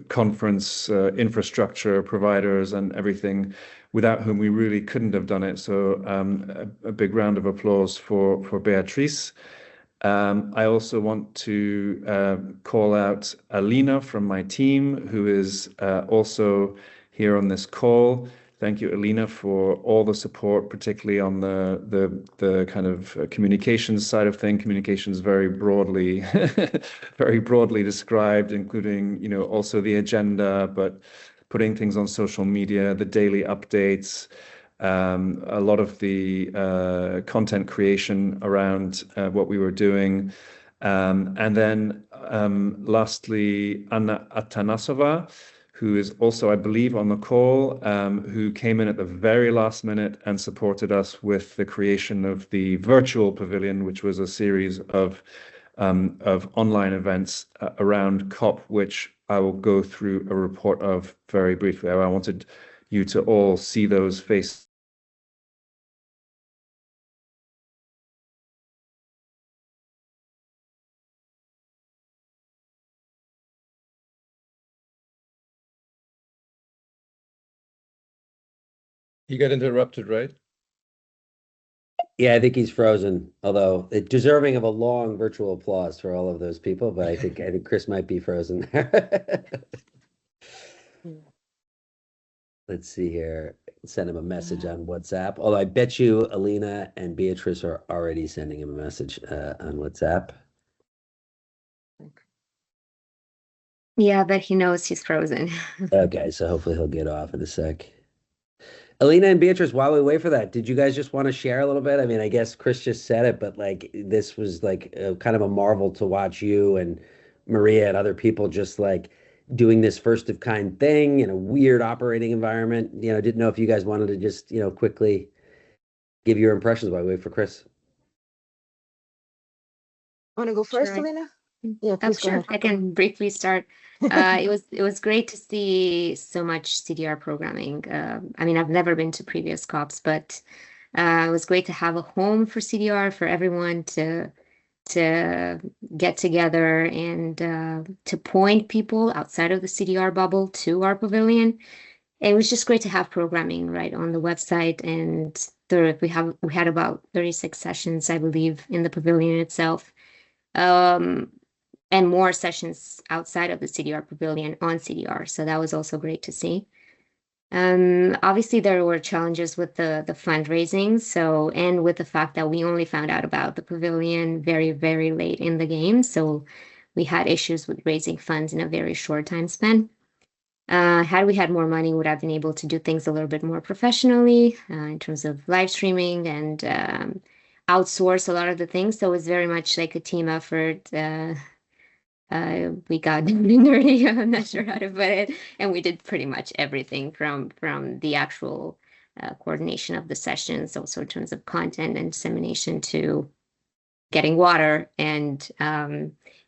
conference infrastructure providers and everything, without whom we really couldn't have done it. So a big round of applause for Beatrice. I also want to call out Alina from my team, who is also here on this call. Thank you, Alina, for all the support, particularly on the kind of communications side of things. Communications very broadly, very broadly described, including, you know, also the agenda, but putting things on social media, the daily updates, a lot of the content creation around what we were doing. And then lastly, Anna Atanasova, who is also, I believe, on the call, who came in at the very last minute and supported us with the creation of the virtual pavilion, which was a series of online events around COP, which I will go through a report of very briefly. I wanted you to all see those faces. He got interrupted, right? Yeah, I think he's frozen, although deserving of a long virtual applause for all of those people, but I think Chris might be frozen. Let's see here. Send him a message on WhatsApp. Although I bet you Alina and Beatrice are already sending him a message on WhatsApp. Yeah, but he knows he's frozen. Okay, so hopefully he'll get off in a sec. Alina and Beatrice, while we wait for that, did you guys just want to share a little bit? I mean, I guess Chris just said it, but like this was like kind of a marvel to watch you and Maria and other people just like doing this first of kind thing in a weird operating environment. You know, didn't know if you guys wanted to just, you know, quickly give your impressions while we wait for Chris. Want to go first, Sure. Alina? Yeah, please go Sure. ahead. I can briefly start. It was great to see so much CDR programming. I mean, I've never been to previous COPs, but it was great to have a home for CDR for everyone to get together and to point people outside of the CDR bubble to our pavilion. It was just great to have programming right on the website, and we had about 36 sessions, I believe, in the pavilion itself. And more sessions outside of the CDR pavilion on CDR. So that was also great to see. Obviously, there were challenges with the fundraising. So, and with the fact that we only found out about the pavilion very, very late in the game. So we had issues with raising funds in a very short time span. Had we had more money, we would have been able to do things a little bit more professionally in terms of live streaming and outsource a lot of the things. So it was very much like a team effort. We got nerdy, I'm not sure how to put it, and we did pretty much everything from the actual coordination of the sessions, also in terms of content and dissemination, to getting water, and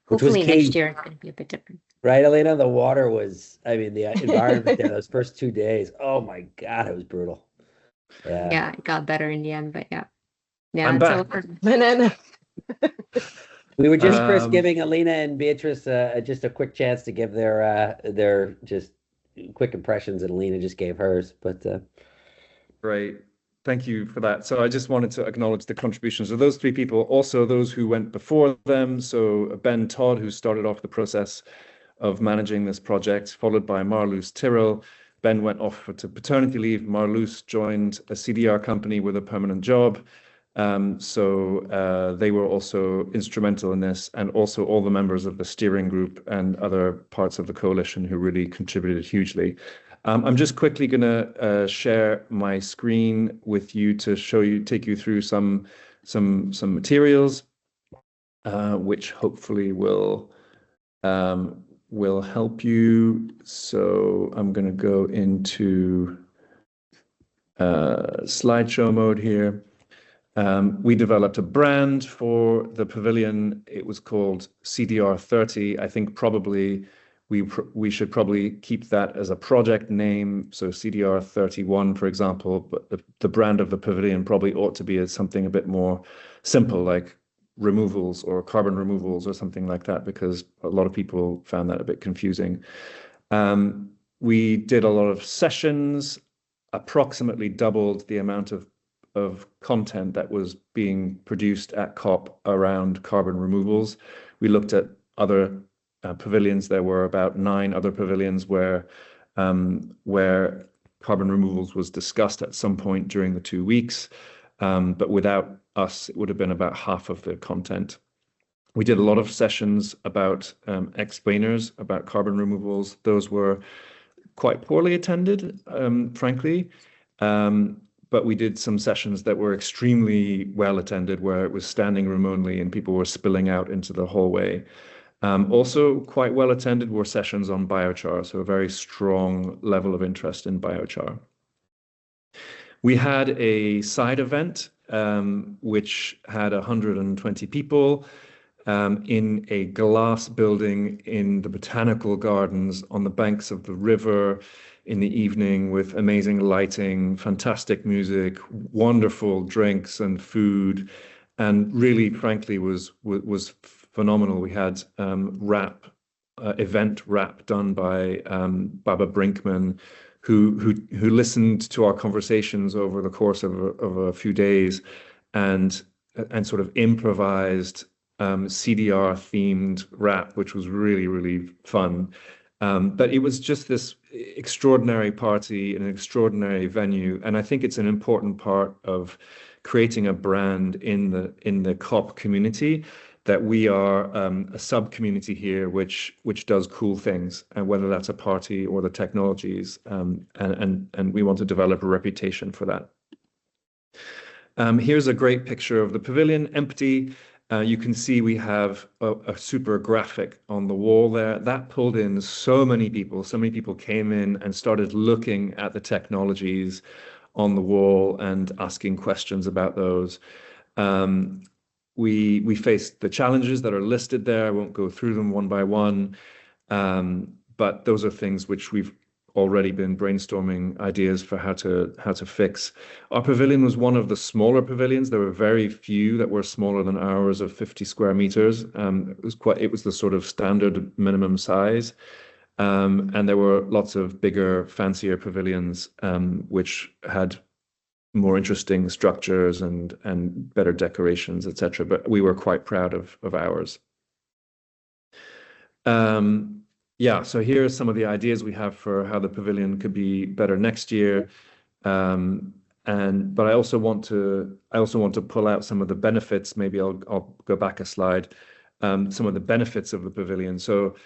hopefully next year it's going to be a bit different. Right, Alina? The water was, I mean, the environment there, those first 2 days, oh my God, it was brutal. Yeah, it got better in the end, but yeah. I'm back. We were just, Chris, giving Alina and Beatrice just a quick chance to give their just quick impressions, and Alina just gave hers. But Great. Thank you for that. So I just wanted to acknowledge the contributions of those three people, also those who went before them. So Ben Todd, who started off the process of managing this project, followed by Marloes Tyrrell, Ben went off to paternity leave. Marloes joined a CDR company with a permanent job. So they were also instrumental in this, and also all the members of the steering group and other parts of the coalition who really contributed hugely. I'm just quickly going to share my screen with you to take you through some materials, which hopefully will help you. So I'm going to go into slideshow mode here. We developed a brand for the pavilion. It was called CDR30. I think probably we should probably keep that as a project name. So CDR31, for example, but the brand of the pavilion probably ought to be something a bit more simple, like removals or carbon removals or something like that, because a lot of people found that a bit confusing. We did a lot of sessions, approximately doubled the amount of content that was being produced at COP around carbon removals. We looked at other pavilions. There were about 9 other pavilions where carbon removals was discussed at some point during the 2 weeks. But without us, it would have been about half of the content. We did a lot of sessions about explainers about carbon removals. Those were quite poorly attended, frankly. But we did some sessions that were extremely well attended, where it was standing room only and people were spilling out into the hallway. Also quite well attended were sessions on biochar, so a very strong level of interest in biochar. We had a side event, which had 120 people in a glass building in the botanical gardens on the banks of the river in the evening, with amazing lighting, fantastic music, wonderful drinks and food, and really, frankly, was phenomenal. We had event wrap done by Baba Brinkman, who listened to our conversations over the course of a few days, and sort of improvised CDR themed rap, which was really, really fun. But it was just this extraordinary party, an extraordinary venue, and I think it's an important part of creating a brand in the COP community, that we are a sub-community here which does cool things, and whether that's a party or the technologies, and we want to develop a reputation for that. Here's a great picture of the pavilion, empty. You can see we have a super graphic on the wall there. That pulled in so many people. So many people came in and started looking at the technologies on the wall and asking questions about those. We faced the challenges that are listed there. I won't go through them one by one, but those are things which we've already been brainstorming ideas for how to fix. Our pavilion was one of the smaller pavilions. There were very few that were smaller than ours, of 50 square meters. It was the sort of standard minimum size. And there were lots of bigger, fancier pavilions, which had more interesting structures and better decorations, etc. But we were quite proud of ours. Yeah, so here are some of the ideas we have for how the pavilion could be better next year. But I also want to pull out some of the benefits. Maybe I'll go back a slide. Some of the benefits of the pavilion. So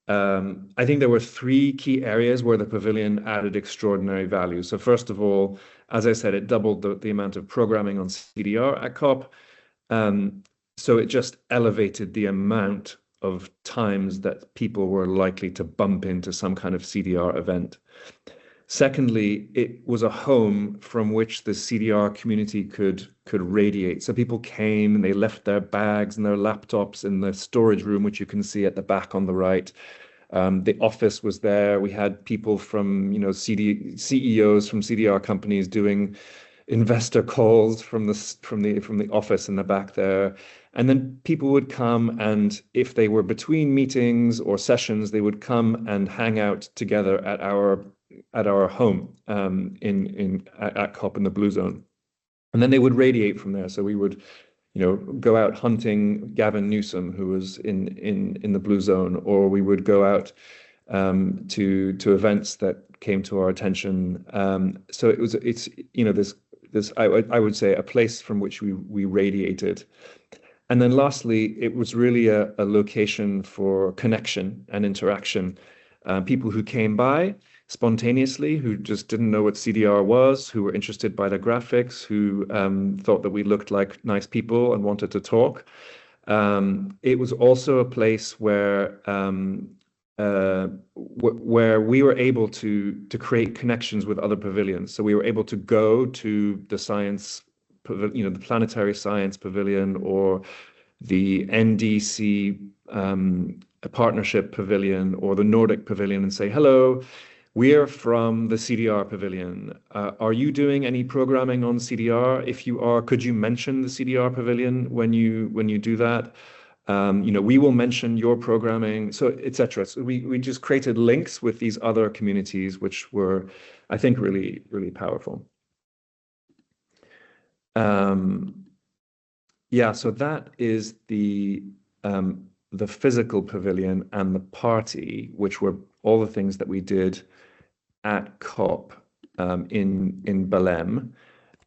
I think there were 3 key areas where the pavilion added extraordinary value. So first of all, as I said, it doubled the amount of programming on CDR at COP. So it just elevated the amount of times that people were likely to bump into some kind of CDR event. Secondly, it was a home from which the CDR community could radiate. So people came and they left their bags and their laptops in the storage room, which you can see at the back on the right. The office was there. We had people from, CEOs from CDR companies doing investor calls from the office in the back there. And then people would come, and if they were between meetings or sessions, they would come and hang out together at our home at COP in the Blue Zone. And then they would radiate from there. So we would, go out hunting Gavin Newsom, who was in the Blue Zone, or we would go out to events that came to our attention. So it's this I would say a place from which we radiated. And then lastly, it was really a location for connection and interaction. People who came by spontaneously, who just didn't know what CDR was, who were interested by the graphics, who thought that we looked like nice people and wanted to talk. It was also a place where we were able to create connections with other pavilions. So we were able to go to the science, the Planetary Science Pavilion or the NDC Partnership Pavilion or the Nordic Pavilion and say, hello, we are from the CDR Pavilion. Are you doing any programming on CDR? If you are, could you mention the CDR Pavilion when you do that? We will mention your programming, so etc. So we just created links with these other communities, which were, I think, really, really powerful. Yeah, so that is the physical pavilion and the party, which were all the things that we did at COP in Belém.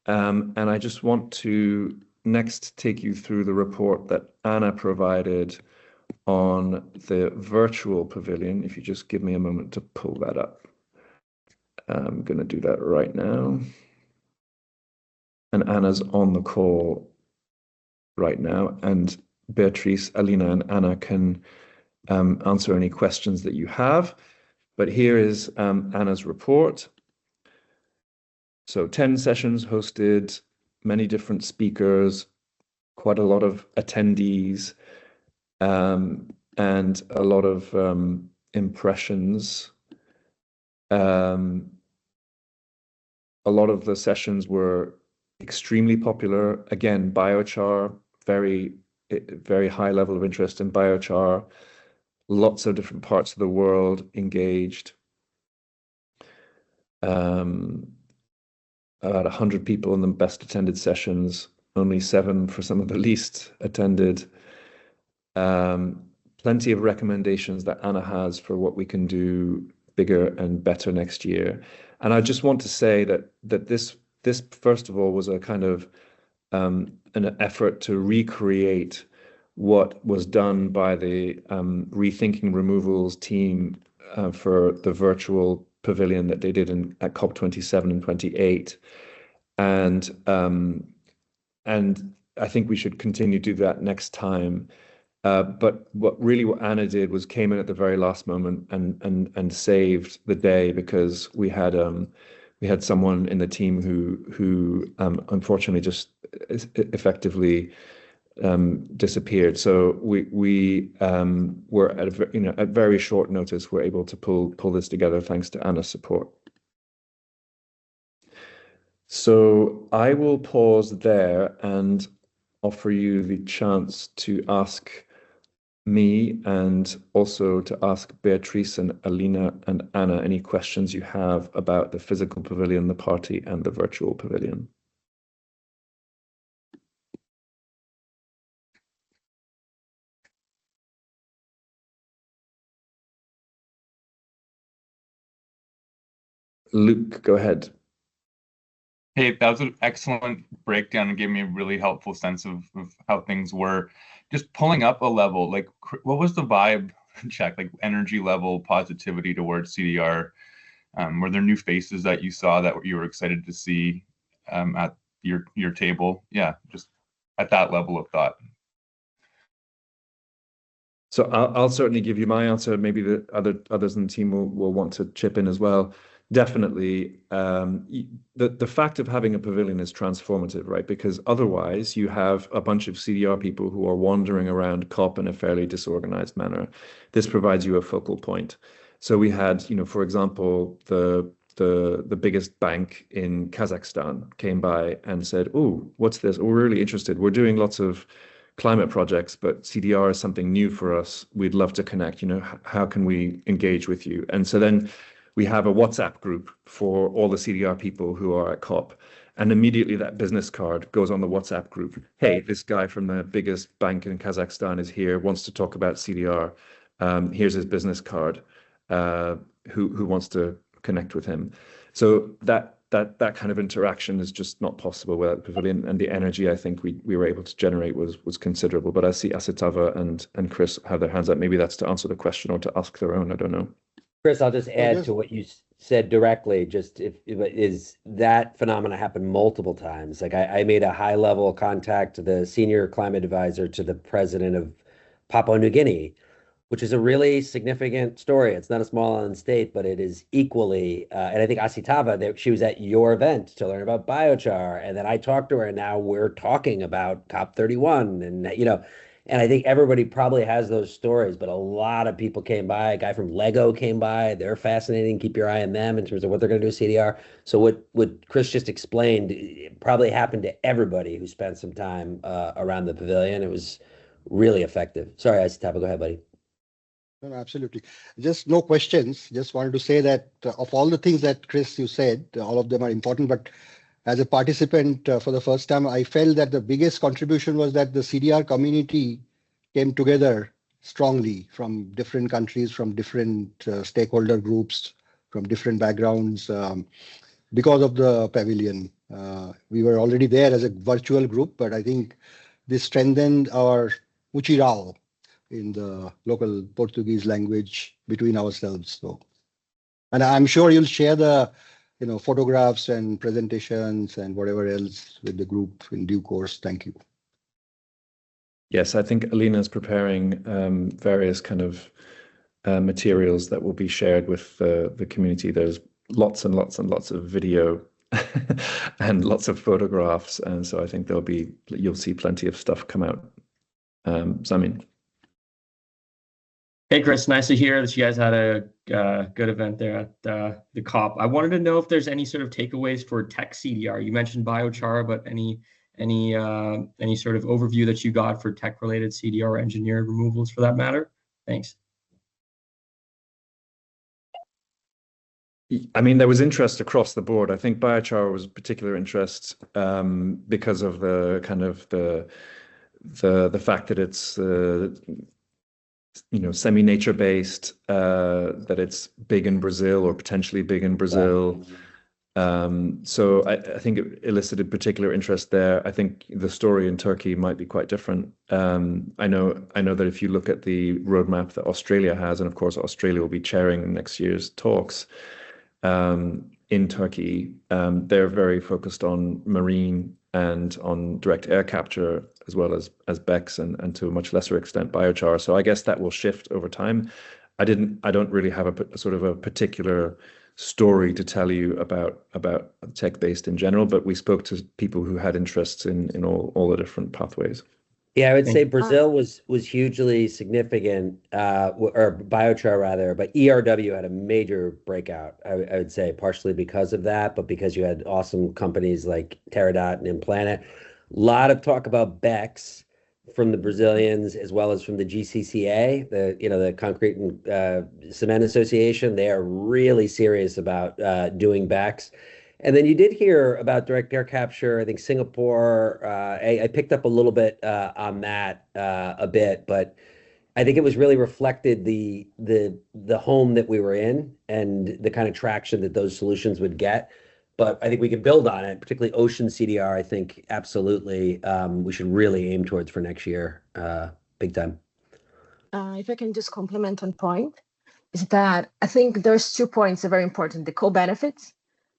And I just want to next take you through the report that Anna provided on the virtual pavilion. If you just give me a moment to pull that up. I'm going to do that right now. And Anna's on the call right now, and Beatrice, Alina, and Anna can answer any questions that you have. But here is Anna's report. So 10 sessions hosted, many different speakers, quite a lot of attendees, and a lot of impressions. A lot of the sessions were extremely popular. Again, biochar, very, very high level of interest in biochar. Lots of different parts of the world engaged. About 100 people in the best attended sessions, only 7 for some of the least attended. Plenty of recommendations that Anna has for what we can do bigger and better next year. And I just want to say that this first of all was a kind of an effort to recreate what was done by the Rethinking Removals team for the virtual pavilion that they did at COP27 and 28. And I think we should continue to do that next time. But what Anna did was came in at the very last moment and saved the day, because we had someone in the team who unfortunately just effectively disappeared. So we were at very short notice, we're able to pull this together thanks to Anna's support. So I will pause there and offer you the chance to ask me and also to ask Beatrice and Alina and Anna any questions you have about the physical pavilion, the party, and the virtual pavilion. Luke, go ahead. Hey, that was an excellent breakdown and gave me a really helpful sense of how things were. Just pulling up a level, like what was the vibe check, like energy level, positivity towards CDR? Were there new faces that you saw that you were excited to see at your table? Yeah, just at that level of thought. So I'll certainly give you my answer. Maybe the others in the team will want to chip in as well. Definitely, the fact of having a pavilion is transformative, right? Because otherwise you have a bunch of CDR people who are wandering around COP in a fairly disorganized manner. This provides you a focal point. So we had, for example, the biggest bank in Kazakhstan came by and said, "Oh, what's this? Oh, we're really interested. We're doing lots of climate projects, but CDR is something new for us. We'd love to connect. How can we engage with you?" And so then we have a WhatsApp group for all the CDR people who are at COP. And immediately that business card goes on the WhatsApp group. Hey, this guy from the biggest bank in Kazakhstan is here, wants to talk about CDR. Here's his business card. who wants to connect with him. So that kind of interaction is just not possible without the pavilion, and the energy I think we were able to generate was considerable. But I see Asitava and Chris have their hands up. Maybe that's to answer the question or to ask their own. I don't know. Chris, I'll just add to what you said directly. Just if is that phenomena happened multiple times. Like I made a high level contact to the senior climate advisor to the president of Papua New Guinea, which is a really significant story. It's not a small island state, but it is equally. And I think Asitava, she was at your event to learn about biochar, and then I talked to her, and now we're talking about COP31, and and I think everybody probably has those stories, but a lot of people came by. A guy from Lego came by. They're fascinating. Keep your eye on them in terms of what they're going to do with CDR. So what Chris just explained probably happened to everybody who spent some time around the pavilion. It was really effective. Sorry, Asitava, go ahead, buddy. No, absolutely. Just no questions. Just wanted to say that of all the things that Chris, you said, all of them are important. But as a participant for the first time, I felt that the biggest contribution was that the CDR community came together strongly from different countries, from different stakeholder groups, from different backgrounds because of the pavilion. We were already there as a virtual group, but I think this strengthened our Uchirao in the local Portuguese language between ourselves. So, and I'm sure you'll share the photographs and presentations and whatever else with the group in due course. Thank you. Yes, I think Alina is preparing various kind of materials that will be shared with the community. There's lots and lots and lots of video and lots of photographs, and so I think you'll see plenty of stuff come out. Samin. Hey, Chris, nice to hear that you guys had a good event there at the COP. I wanted to know if there's any sort of takeaways for tech CDR. You mentioned biochar, but any sort of overview that you got for tech-related CDR engineered removals for that matter? Thanks. I mean, there was interest across the board. I think biochar was particular interest because of the kind of the fact that it's semi-nature based, that it's big in Brazil or potentially big in Brazil. So I think it elicited particular interest there. I think the story in Turkey might be quite different. I know that if you look at the roadmap that Australia has, and of course Australia will be chairing next year's talks in Turkey, they're very focused on marine and on direct air capture, as well as BECCS and to a much lesser extent biochar. So I guess that will shift over time. I don't really have a sort of a particular story to tell you about tech-based in general, but we spoke to people who had interests in all the different pathways. Yeah, I would say Brazil was hugely significant, or biochar rather, but ERW had a major breakout. I would say partially because of that, but because you had awesome companies like Teradot and Implanet. A lot of talk about BECCS from the Brazilians as well as from the GCCA, the Concrete and Cement Association. They are really serious about doing BECCS. And then you did hear about direct air capture. I think Singapore, I picked up a little bit on that a bit, but I think it was really reflected the home that we were in and the kind of traction that those solutions would get. But I think we could build on it, particularly ocean CDR. I think absolutely we should really aim towards for next year, big time. If I can just complement on point, is that I think there's 2 points that are very important: the co-benefits.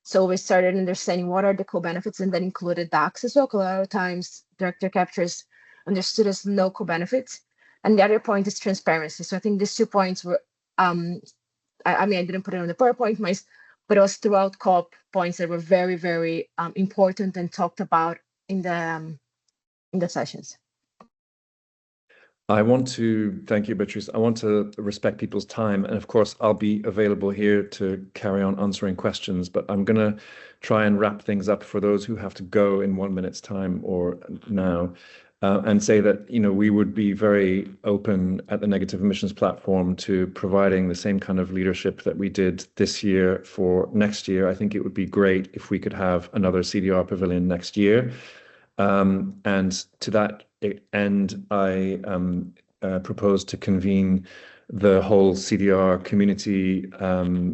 So we started understanding what are the co-benefits, and that included BECCS as well. A lot of times, direct air capture is understood as no co-benefits. And the other point is transparency. So I think these 2 points were, I mean, I didn't put it on the PowerPoint, but it was throughout COP points that were very, very important and talked about in the sessions. I want to thank you, Beatrice. I want to respect people's time. And of course, I'll be available here to carry on answering questions, but I'm going to try and wrap things up for those who have to go in 1 minute's time or now, and say that, we would be very open at the Negative Emissions Platform to providing the same kind of leadership that we did this year for next year. I think it would be great if we could have another CDR pavilion next year. And to that end, I propose to convene the whole CDR community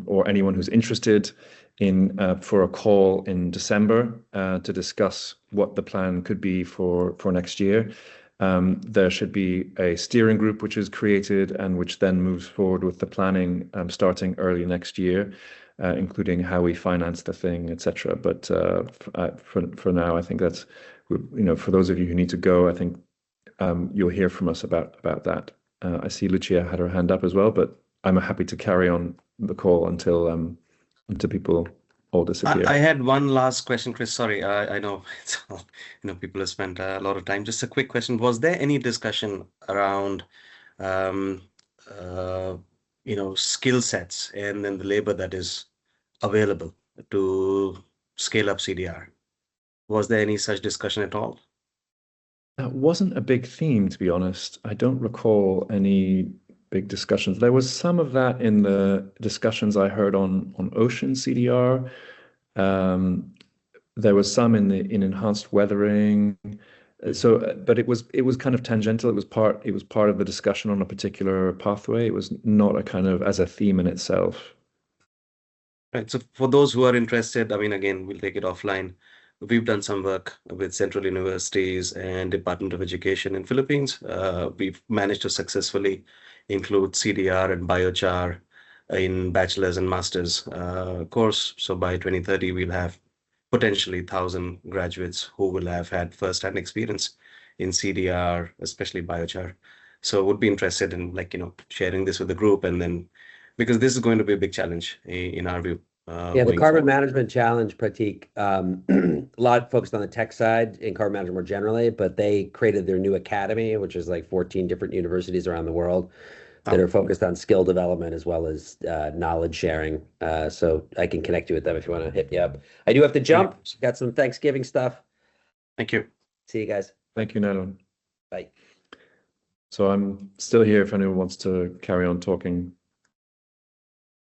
or anyone who's interested in for a call in December to discuss what the plan could be for next year. There should be a steering group which is created and which then moves forward with the planning starting early next year, including how we finance the thing, etc. But for now, I think that's, for those of you who need to go, I think you'll hear from us about that. I see Lucia had her hand up as well, but I'm happy to carry on the call until people all disappear. I had one last question, Chris. Sorry, I know it's people have spent a lot of time. Just a quick question: was there any discussion around skill sets and then the labor that is available to scale up CDR? Was there any such discussion at all? That wasn't a big theme, to be honest. I don't recall any big discussions. There was some of that in the discussions I heard on ocean CDR. There was some in enhanced weathering. But it was kind of tangential. It was part of the discussion on a particular pathway. It was not a kind of as a theme in itself. Right. So for those who are interested, I mean, again, we'll take it offline. We've done some work with central universities and Department of Education in Philippines. We've managed to successfully include CDR and biochar in bachelor's and master's course. So by 2030, we'll have potentially 1,000 graduates who will have had first-hand experience in CDR, especially biochar. So would be interested in sharing this with the group, and then because this is going to be a big challenge in our view. The carbon management challenge, Pratik, a lot focused on the tech side in carbon management more generally, but they created their new academy, which is like 14 different universities around the world that are focused on skill development as well as knowledge sharing. So I can connect you with them if you want to hit me up. I do have to jump. Got some Thanksgiving stuff. Thank you. See you guys. Thank you, Nelon. Bye. So I'm still here if anyone wants to carry on talking.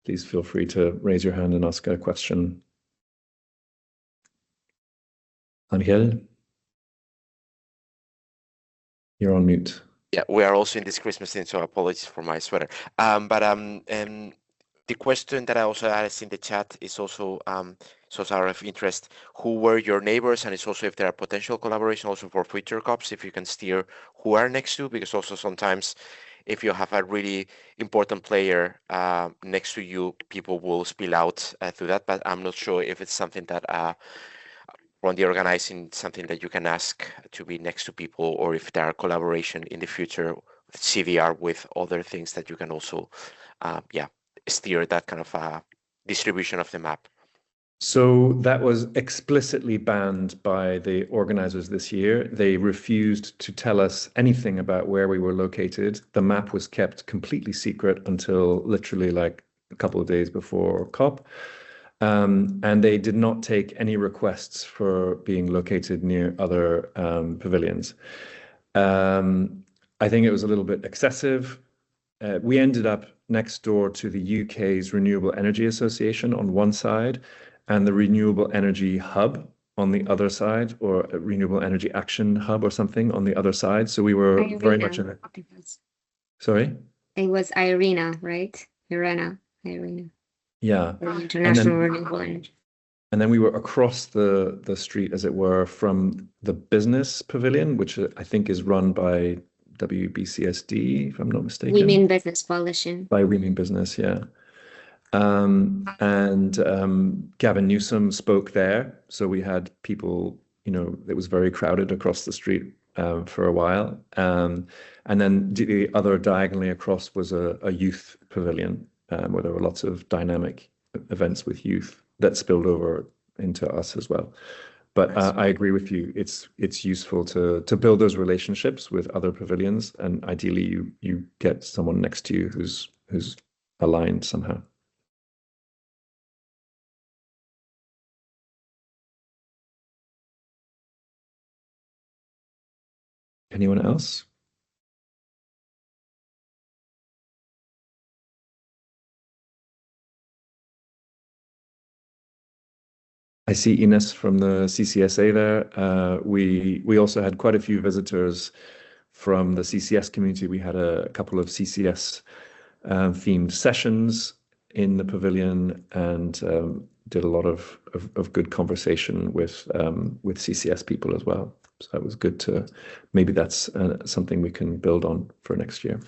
Please feel free to raise your hand and ask a question. Angel, you're on mute. Yeah, we are also in this Christmas thing, so apologies for my sweater. The question that I also asked in the chat is also out of interest. Who were your neighbors, and it's also if there are potential collaboration also for future COPs, if you can steer who are next to, because also sometimes if you have a really important player next to you, people will spill out through that. But I'm not sure if it's something that on the organizing, something that you can ask to be next to people, or if there are collaboration in the future with CDR with other things that you can also, steer that kind of distribution of the map. So that was explicitly banned by the organizers this year. They refused to tell us anything about where we were located. The map was kept completely secret until literally like a couple of days before COP. And they did not take any requests for being located near other pavilions. I think it was a little bit excessive. We ended up next door to the UK's Renewable Energy Association on one side and the Renewable Energy Hub on the other side, or a Renewable Energy Action Hub or something on the other side. So we were very much in it. Sorry? It was IRENA, right? IRENA. Yeah. International Renewable Energy. And then we were across the street, as it were, from the business pavilion, which I think is run by WBCSD, if I'm not mistaken. Women Business Coalition. By Women Business, yeah. Gavin Newsom spoke there. So we had people, it was very crowded across the street for a while. And then the other diagonally across was a youth pavilion where there were lots of dynamic events with youth that spilled over into us as well. But I agree with you. It's useful to build those relationships with other pavilions, and ideally you get someone next to you who's aligned somehow. Anyone else? I see Ines from the CCSA there. We also had quite a few visitors from the CCS community. We had a couple of CCS themed sessions in the pavilion, and did a lot of good conversation with CCS people as well. So that was good to, maybe that's something we can build on for next year.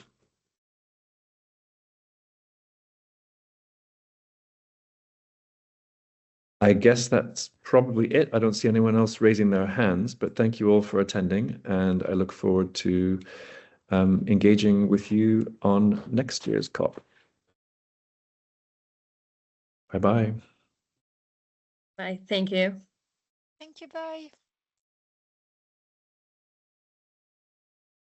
I guess that's probably it. I don't see anyone else raising their hands, but thank you all for attending, and I look forward to engaging with you on next year's COP. Bye-bye. Bye. Thank you. Thank you. Bye.